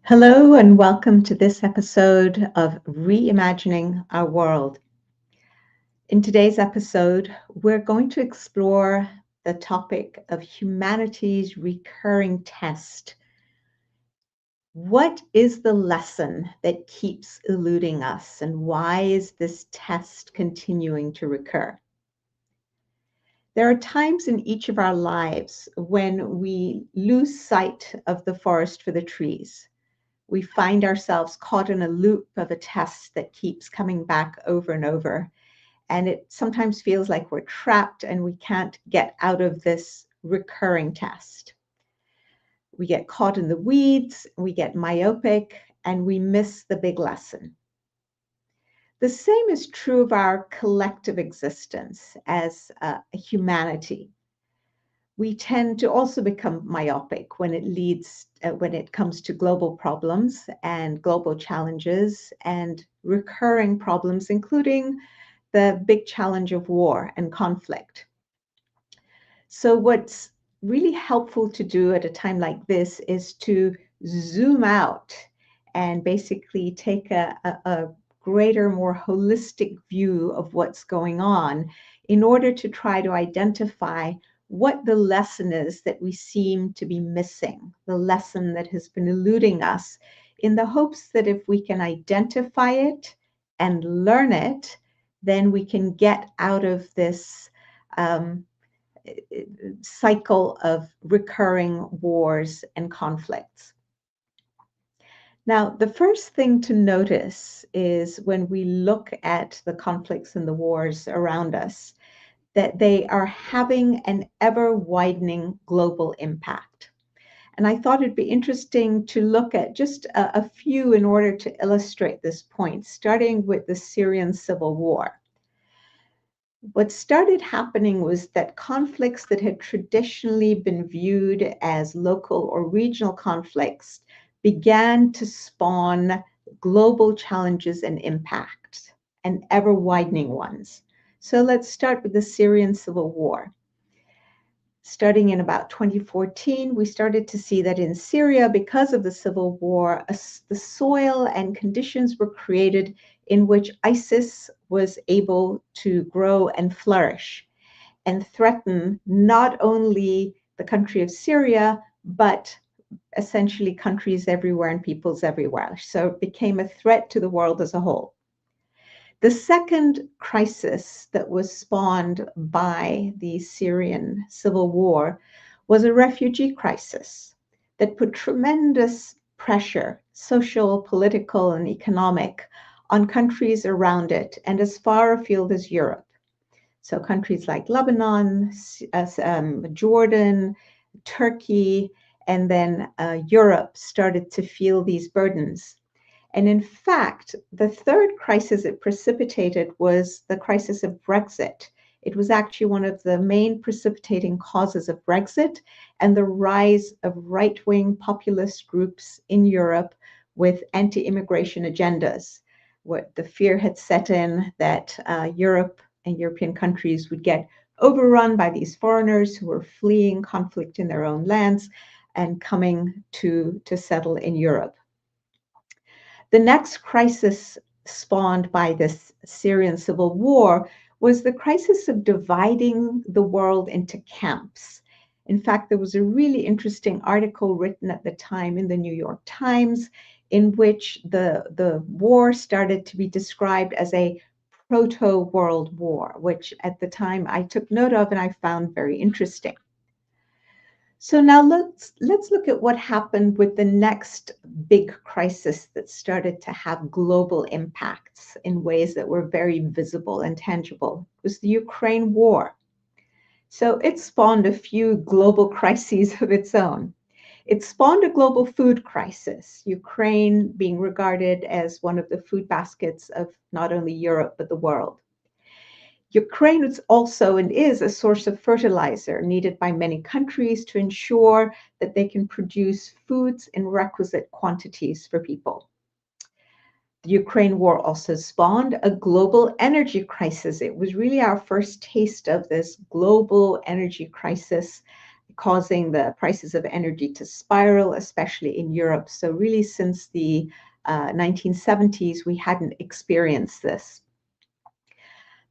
Hello, and welcome to this episode of Reimagining Our World. In today's episode, we're going to explore the topic of humanity's recurring test. What is the lesson that keeps eluding us, and why is this test continuing to recur? There are times in each of our lives when we lose sight of the forest for the trees. We find ourselves caught in a loop of a test that keeps coming back over and over. And it sometimes feels like we're trapped and we can't get out of this recurring test. We get caught in the weeds, we get myopic, and we miss the big lesson. The same is true of our collective existence as humanity. We tend to also become myopic when it comes to global problems and global challenges and recurring problems, including the big challenge of war and conflict. So what's really helpful to do at a time like this is to zoom out and basically take a greater, more holistic view of what's going on in order to try to identify what the lesson is that we seem to be missing, the lesson that has been eluding us, in the hopes that if we can identify it and learn it, then we can get out of this cycle of recurring wars and conflicts. Now, the first thing to notice is when we look at the conflicts and the wars around us, that they are having an ever widening global impact. And I thought it'd be interesting to look at just a few in order to illustrate this point, starting with the Syrian civil war. What started happening was that conflicts that had traditionally been viewed as local or regional conflicts began to spawn global challenges and impacts, and ever widening ones. So let's start with the Syrian civil war. Starting in about 2014, we started to see that in Syria, because of the civil war, the soil and conditions were created in which ISIS was able to grow and flourish and threaten not only the country of Syria, but essentially countries everywhere and peoples everywhere. So it became a threat to the world as a whole. The second crisis that was spawned by the Syrian civil war was a refugee crisis that put tremendous pressure, social, political, and economic, on countries around it and as far afield as Europe. So countries like Lebanon, Jordan, Turkey, and then Europe started to feel these burdens. And in fact, the third crisis it precipitated was the crisis of Brexit. It was actually one of the main precipitating causes of Brexit and the rise of right-wing populist groups in Europe with anti-immigration agendas. What the fear had set in that Europe and European countries would get overrun by these foreigners who were fleeing conflict in their own lands and coming to settle in Europe. The next crisis spawned by this Syrian civil war was the crisis of dividing the world into camps. In fact, there was a really interesting article written at the time in the New York Times in which the war started to be described as a proto-world war, which at the time I took note of and I found very interesting. So now let's look at what happened with the next big crisis that started to have global impacts in ways that were very visible and tangible. It was the Ukraine war. So it spawned a few global crises of its own. It spawned a global food crisis, Ukraine being regarded as one of the food baskets of not only Europe, but the world. Ukraine is also and is a source of fertilizer needed by many countries to ensure that they can produce foods in requisite quantities for people. The Ukraine war also spawned a global energy crisis. It was really our first taste of this global energy crisis causing the prices of energy to spiral, especially in Europe. So really since the 1970s, we hadn't experienced this.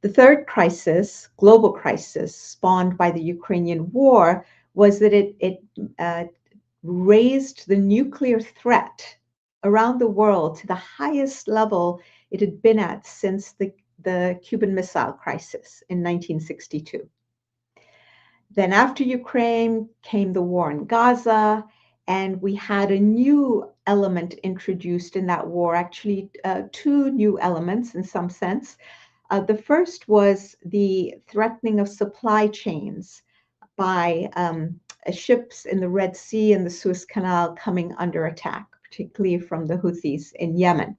The third crisis, global crisis, spawned by the Ukrainian war was that it raised the nuclear threat around the world to the highest level it had been at since the Cuban Missile Crisis in 1962. Then after Ukraine came the war in Gaza, and we had a new element introduced in that war, actually two new elements in some sense. The first was the threatening of supply chains by ships in the Red Sea and the Suez Canal coming under attack, particularly from the Houthis in Yemen.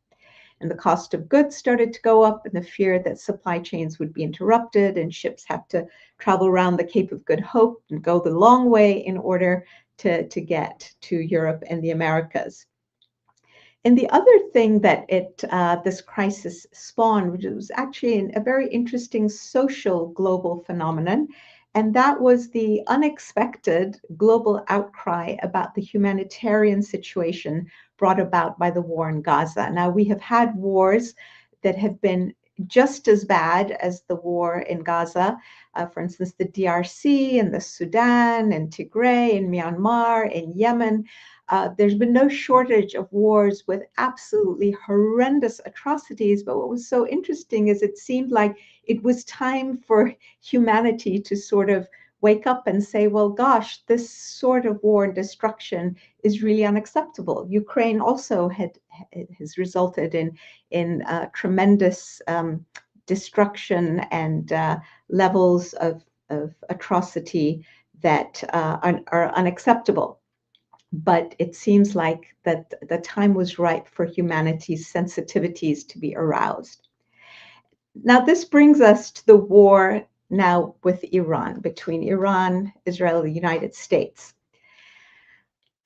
And the cost of goods started to go up, and the fear that supply chains would be interrupted and ships have to travel around the Cape of Good Hope and go the long way in order to get to Europe and the Americas. And the other thing that this crisis spawned, which was actually a very interesting social global phenomenon, and that was the unexpected global outcry about the humanitarian situation brought about by the war in Gaza. Now, we have had wars that have been just as bad as the war in Gaza. For instance, the DRC and the Sudan and Tigray and Myanmar and Yemen. There's been no shortage of wars with absolutely horrendous atrocities. But what was so interesting is it seemed like it was time for humanity to sort of wake up and say, well, gosh, this sort of war and destruction is really unacceptable. Ukraine also has resulted in tremendous destruction and levels of atrocity that are unacceptable. But it seems like that the time was ripe for humanity's sensitivities to be aroused. Now, this brings us to the war now with Iran, between Iran, Israel, and the United States.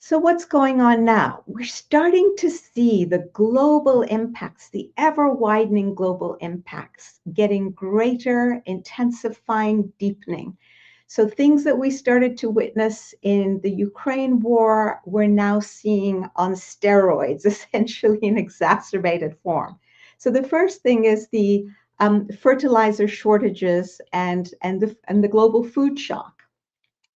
So what's going on now? We're starting to see the global impacts, the ever-widening global impacts, getting greater, intensifying, deepening. So things that we started to witness in the Ukraine war, we're now seeing on steroids, essentially in exacerbated form. So the first thing is the fertilizer shortages and the global food shock.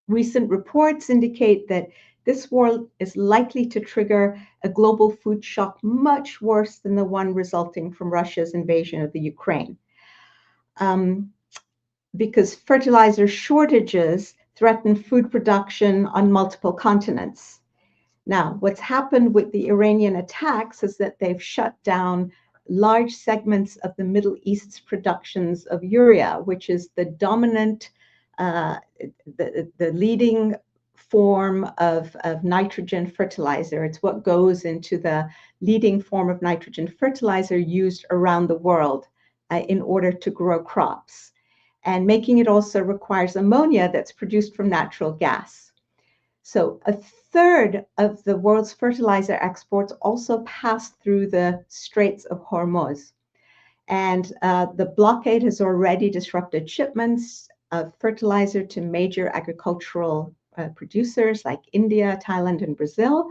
Recent reports indicate that this war is likely to trigger a global food shock much worse than the one resulting from Russia's invasion of the Ukraine. Because fertilizer shortages threaten food production on multiple continents. Now, what's happened with the Iranian attacks is that they've shut down large segments of the Middle East's productions of urea, which is the dominant, the leading form of nitrogen fertilizer. It's what goes into the leading form of nitrogen fertilizer used around the world in order to grow crops. And making it also requires ammonia that's produced from natural gas. So a third of the world's fertilizer exports also pass through the Straits of Hormuz. And the blockade has already disrupted shipments of fertilizer to major agricultural producers like India, Thailand, and Brazil.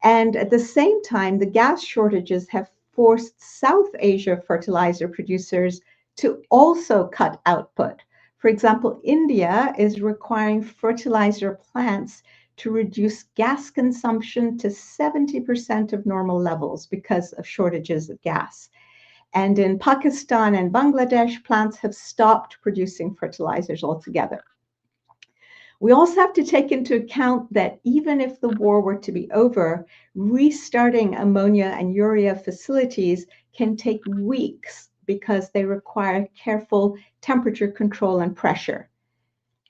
And at the same time, the gas shortages have forced South Asia fertilizer producers to also cut output. For example, India is requiring fertilizer plants to reduce gas consumption to 70% of normal levels because of shortages of gas. And in Pakistan and Bangladesh, plants have stopped producing fertilizers altogether. We also have to take into account that even if the war were to be over, restarting ammonia and urea facilities can take weeks because they require careful temperature control and pressure.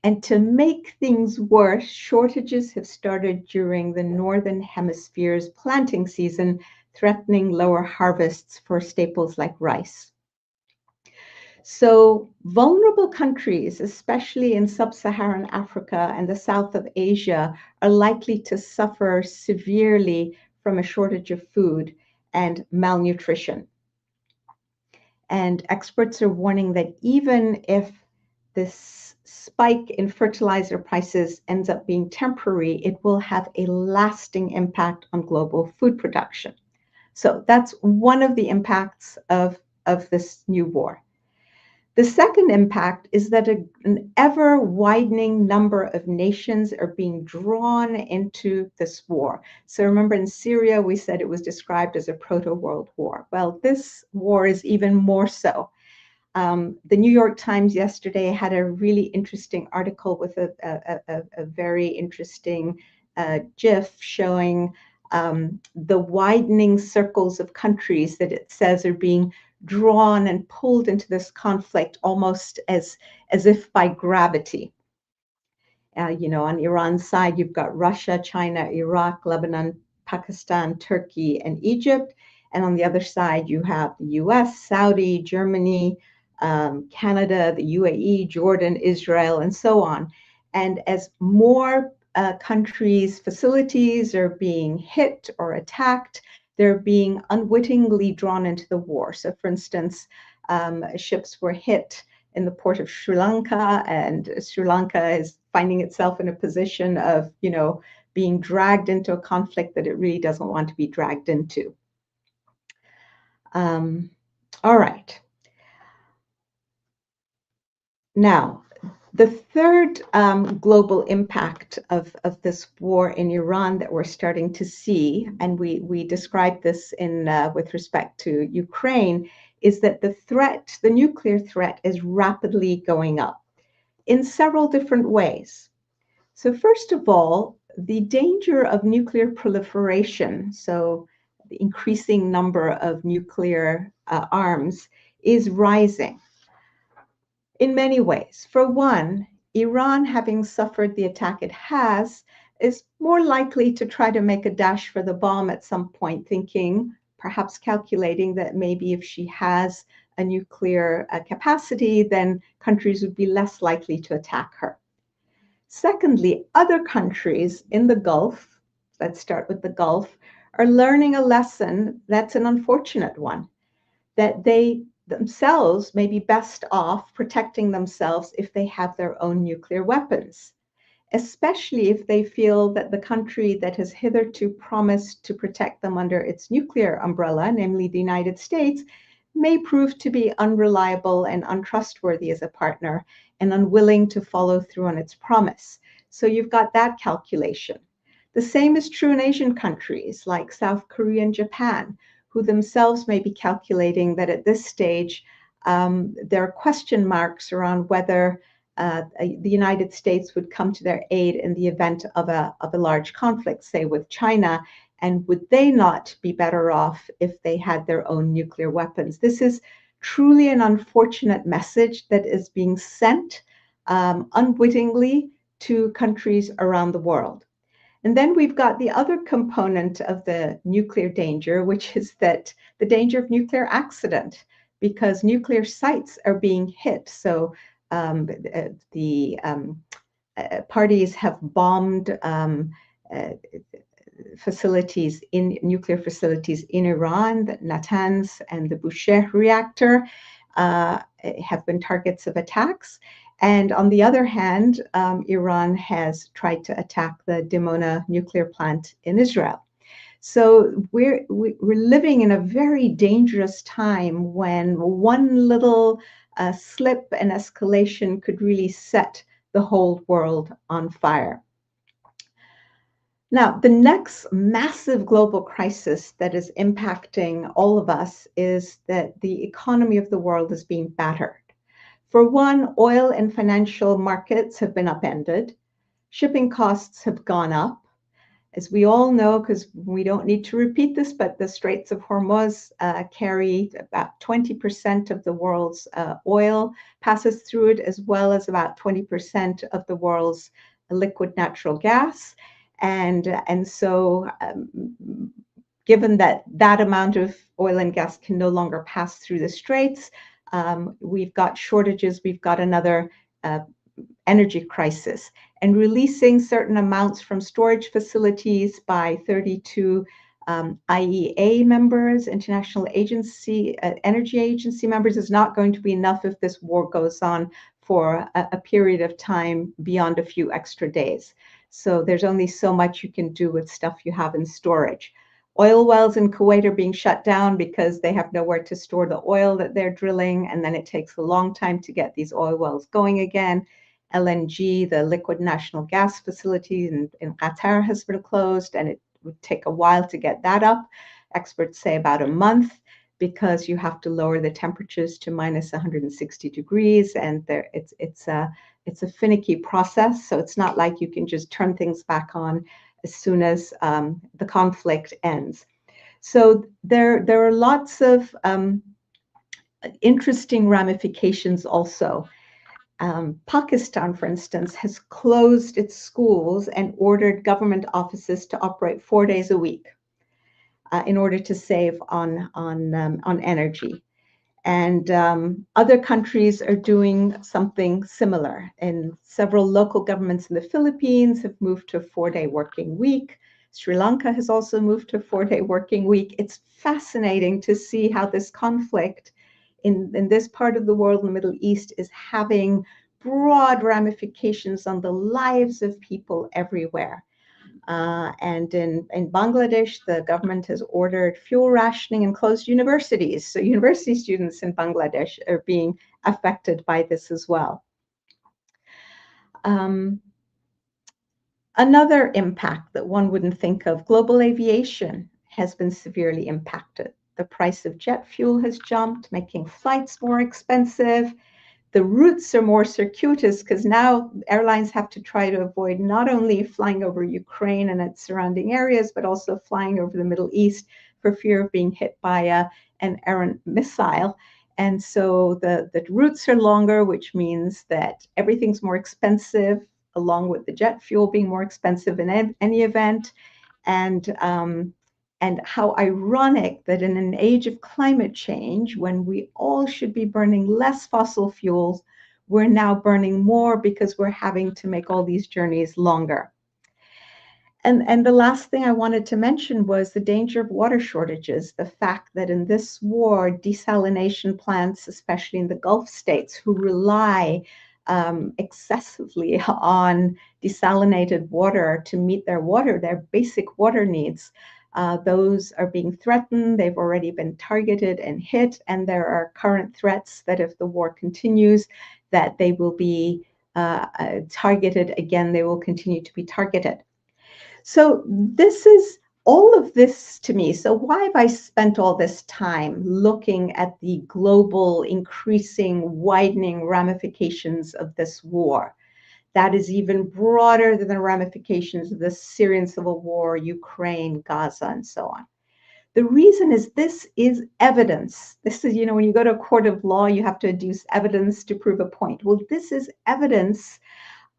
And to make things worse, shortages have started during the Northern Hemisphere's planting season, threatening lower harvests for staples like rice. So vulnerable countries, especially in sub-Saharan Africa and the south of Asia, are likely to suffer severely from a shortage of food and malnutrition. And experts are warning that even if this spike in fertilizer prices ends up being temporary, it will have a lasting impact on global food production. So that's one of the impacts of this new war. The second impact is that an ever widening number of nations are being drawn into this war. So remember, in Syria, we said it was described as a proto-world war. Well, this war is even more so. The New York Times yesterday had a really interesting article with a very interesting GIF showing the widening circles of countries that it says are being drawn and pulled into this conflict almost as if by gravity. On Iran's side, you've got Russia, China, Iraq, Lebanon, Pakistan, Turkey, and Egypt. And on the other side, you have the US, Saudi, Germany, Canada, the UAE, Jordan, Israel, and so on. And as more countries' facilities are being hit or attacked, they're being unwittingly drawn into the war. So, for instance, ships were hit in the port of Sri Lanka, and Sri Lanka is finding itself in a position of, being dragged into a conflict that it really doesn't want to be dragged into. All right. Now, the third global impact of this war in Iran that we're starting to see, and we described this with respect to Ukraine, is that the nuclear threat is rapidly going up in several different ways. So first of all, the danger of nuclear proliferation, so the increasing number of nuclear arms, is rising in many ways. For one, Iran, having suffered the attack it has, is more likely to try to make a dash for the bomb at some point, thinking, perhaps calculating that maybe if she has a nuclear capacity, then countries would be less likely to attack her. Secondly, other countries in the Gulf, let's start with the Gulf, are learning a lesson that's an unfortunate one, that they themselves may be best off protecting themselves if they have their own nuclear weapons, especially if they feel that the country that has hitherto promised to protect them under its nuclear umbrella, namely the United States, may prove to be unreliable and untrustworthy as a partner and unwilling to follow through on its promise. So you've got that calculation. The same is true in Asian countries like South Korea and Japan, who themselves may be calculating that at this stage, there are question marks around whether the United States would come to their aid in the event of a large conflict, say with China, and would they not be better off if they had their own nuclear weapons? This is truly an unfortunate message that is being sent unwittingly to countries around the world. And then we've got the other component of the nuclear danger, which is that the danger of nuclear accident, because nuclear sites are being hit. So the parties have bombed nuclear facilities in Iran. The Natanz and the Bushehr reactor have been targets of attacks. And on the other hand, Iran has tried to attack the Dimona nuclear plant in Israel. So we're living in a very dangerous time when one little slip and escalation could really set the whole world on fire. Now, the next massive global crisis that is impacting all of us is that the economy of the world is being battered. For one, oil and financial markets have been upended. Shipping costs have gone up. As we all know, because we don't need to repeat this, but the Straits of Hormuz carry about 20% of the world's oil passes through it, as well as about 20% of the world's liquid natural gas. And so given that that amount of oil and gas can no longer pass through the straits, we've got shortages, we've got another energy crisis, and releasing certain amounts from storage facilities by 32 IEA members, International Energy Agency members, is not going to be enough if this war goes on for a period of time beyond a few extra days. So there's only so much you can do with stuff you have in storage. Oil wells in Kuwait are being shut down because they have nowhere to store the oil that they're drilling, and then it takes a long time to get these oil wells going again. LNG, the liquid natural gas facility in Qatar, has been closed, and it would take a while to get that up. Experts say about a month, because you have to lower the temperatures to minus 160 degrees, and it's a finicky process. So it's not like you can just turn things back on as soon as the conflict ends. So there are lots of interesting ramifications also. Pakistan, for instance, has closed its schools and ordered government offices to operate 4 days a week in order to save on energy. And other countries are doing something similar. And several local governments in the Philippines have moved to a 4-day working week. Sri Lanka has also moved to a 4-day working week. It's fascinating to see how this conflict in this part of the world, in the Middle East, is having broad ramifications on the lives of people everywhere. And in Bangladesh, the government has ordered fuel rationing and closed universities. So university students in Bangladesh are being affected by this as well. Another impact that one wouldn't think of, global aviation has been severely impacted. The price of jet fuel has jumped, making flights more expensive. The routes are more circuitous because now airlines have to try to avoid not only flying over Ukraine and its surrounding areas, but also flying over the Middle East for fear of being hit by an errant missile. And so the routes are longer, which means that everything's more expensive, along with the jet fuel being more expensive in any event. And how ironic that in an age of climate change, when we all should be burning less fossil fuels, we're now burning more because we're having to make all these journeys longer. And the last thing I wanted to mention was the danger of water shortages, the fact that in this war, desalination plants, especially in the Gulf states, who rely excessively on desalinated water to meet their basic water needs, those are being threatened. They've already been targeted and hit, and there are current threats that if the war continues, that they will be targeted again. They will continue to be targeted. So this is all of this to me. So why have I spent all this time looking at the global, increasing, widening ramifications of this war? That is even broader than the ramifications of the Syrian civil war, Ukraine, Gaza, and so on. The reason is this is evidence. This is, when you go to a court of law, you have to adduce evidence to prove a point. Well, this is evidence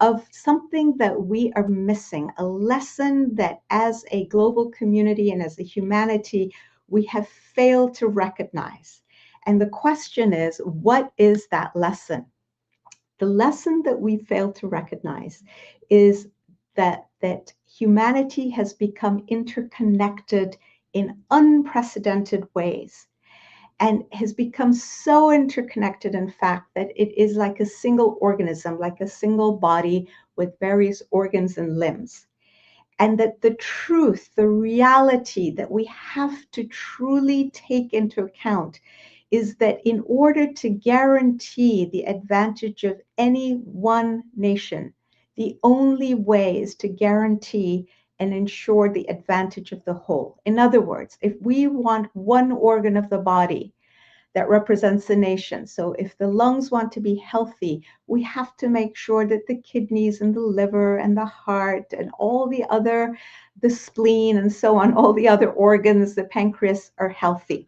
of something that we are missing, a lesson that as a global community and as a humanity, we have failed to recognize. And the question is, what is that lesson? The lesson that we fail to recognize is that humanity has become interconnected in unprecedented ways, and has become so interconnected, in fact, that it is like a single organism, like a single body with various organs and limbs. And that the truth, the reality that we have to truly take into account is that in order to guarantee the advantage of any one nation, the only way is to guarantee and ensure the advantage of the whole. In other words, if we want one organ of the body that represents the nation, so if the lungs want to be healthy, we have to make sure that the kidneys and the liver and the heart and all the other, the spleen and so on, all the other organs, the pancreas, are healthy.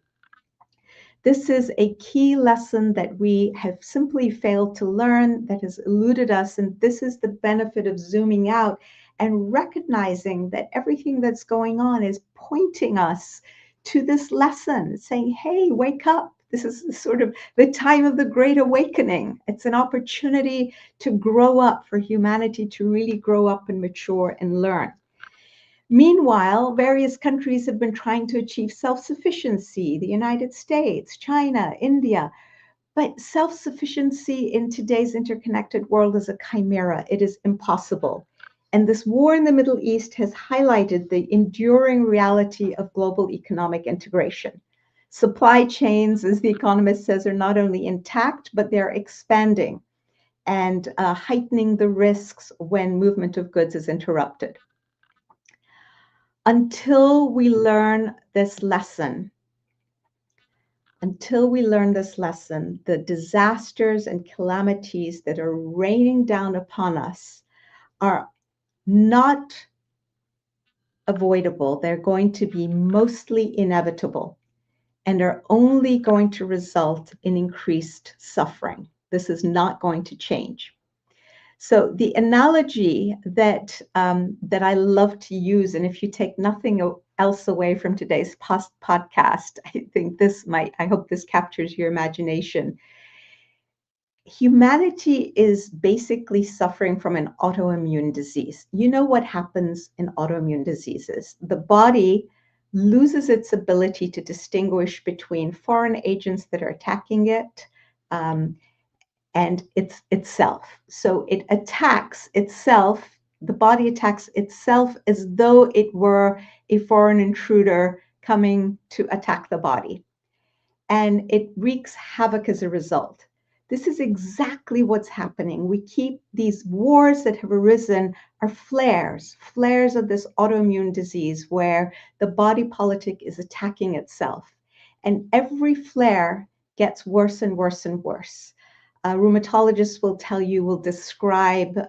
This is a key lesson that we have simply failed to learn, that has eluded us. And this is the benefit of zooming out and recognizing that everything that's going on is pointing us to this lesson, saying, hey, wake up. This is sort of the time of the Great Awakening. It's an opportunity to grow up, for humanity to really grow up and mature and learn. Meanwhile, various countries have been trying to achieve self-sufficiency, the United States, China, India. But self-sufficiency in today's interconnected world is a chimera. It is impossible. And this war in the Middle East has highlighted the enduring reality of global economic integration. Supply chains, as The Economist says, are not only intact, but they're expanding and heightening the risks when movement of goods is interrupted. Until we learn this lesson, the disasters and calamities that are raining down upon us are not avoidable. They're going to be mostly inevitable and are only going to result in increased suffering. This is not going to change. So the analogy that I love to use, and if you take nothing else away from today's podcast, I hope this captures your imagination. Humanity is basically suffering from an autoimmune disease. You know what happens in autoimmune diseases? The body loses its ability to distinguish between foreign agents that are attacking it, and it's itself. So it attacks itself, the body attacks itself as though it were a foreign intruder coming to attack the body. And it wreaks havoc as a result. This is exactly what's happening. We keep these wars that have arisen are flares of this autoimmune disease where the body politic is attacking itself. And every flare gets worse and worse and worse. Rheumatologists will describe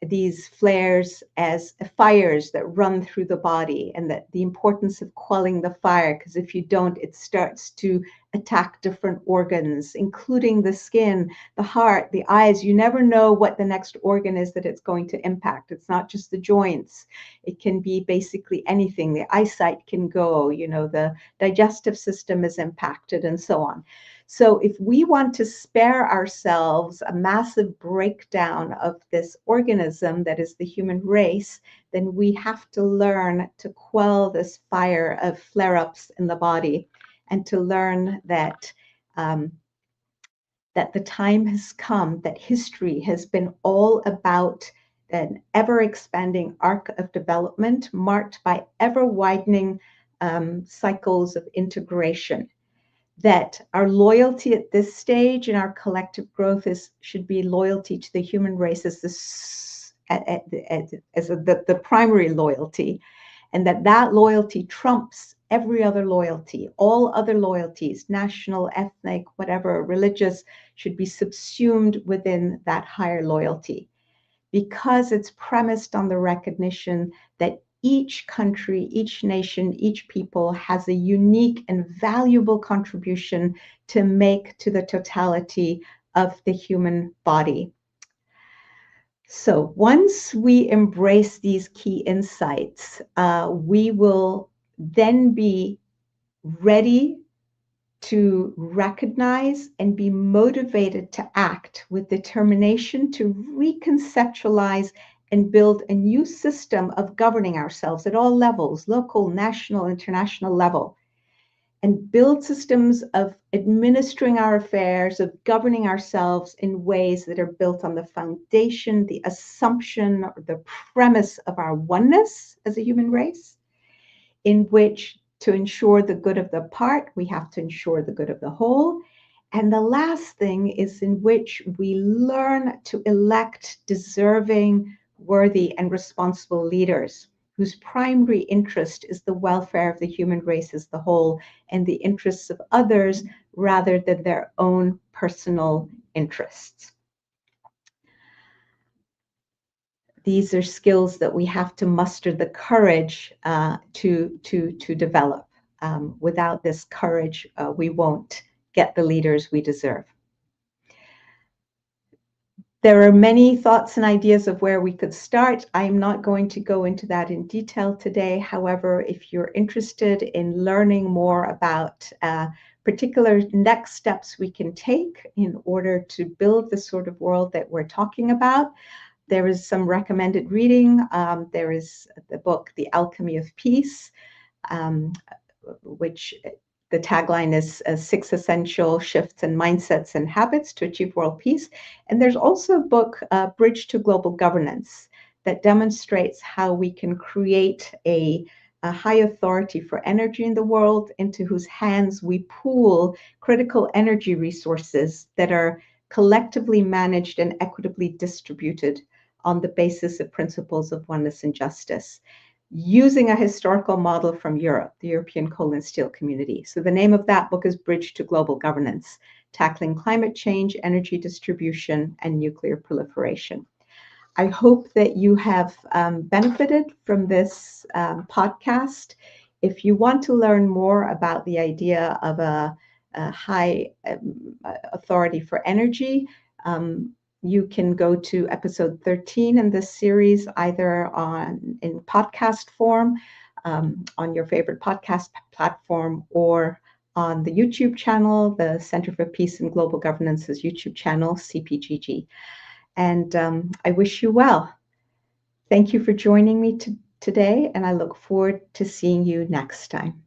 these flares as fires that run through the body, and that the importance of quelling the fire, because if you don't, it starts to attack different organs, including the skin, the heart, the eyes. You never know what the next organ is that it's going to impact. It's not just the joints. It can be basically anything. The eyesight can go, the digestive system is impacted, and so on. So if we want to spare ourselves a massive breakdown of this organism that is the human race, then we have to learn to quell this fire of flare-ups in the body, and to learn that that the time has come, that history has been all about an ever-expanding arc of development marked by ever-widening cycles of integration. That our loyalty at this stage in our collective growth should be loyalty to the human race as the primary loyalty, and that loyalty trumps every other loyalty. All other loyalties, national, ethnic, whatever, religious, should be subsumed within that higher loyalty, because it's premised on the recognition that each country, each nation, each people has a unique and valuable contribution to make to the totality of the human body. So once we embrace these key insights, we will then be ready to recognize and be motivated to act with determination to reconceptualize and build a new system of governing ourselves at all levels, local, national, international level, and build systems of administering our affairs, of governing ourselves in ways that are built on the foundation, the assumption, or the premise of our oneness as a human race, in which to ensure the good of the part, we have to ensure the good of the whole. And the last thing is in which we learn to elect deserving, worthy, and responsible leaders whose primary interest is the welfare of the human race as the whole and the interests of others rather than their own personal interests. These are skills that we have to muster the courage to develop. Without this courage, we won't get the leaders we deserve. There are many thoughts and ideas of where we could start. I'm not going to go into that in detail today. However, if you're interested in learning more about particular next steps we can take in order to build the sort of world that we're talking about, there is some recommended reading. There is the book, The Alchemy of Peace, which The tagline is 6 essential shifts in mindsets and habits to achieve world peace. And there's also a book, Bridge to Global Governance, that demonstrates how we can create a high authority for energy in the world, into whose hands we pool critical energy resources that are collectively managed and equitably distributed on the basis of principles of oneness and justice, using a historical model from Europe, the European Coal and Steel Community. So the name of that book is Bridge to Global Governance, Tackling Climate Change, Energy Distribution, and Nuclear Proliferation. I hope that you have benefited from this podcast. If you want to learn more about the idea of a high authority for energy, you can go to episode 13 in this series, either in podcast form on your favorite podcast platform, or on the YouTube channel, the Center for Peace and Global Governance's YouTube channel, CPGG. And I wish you well. Thank you for joining me today, and I look forward to seeing you next time.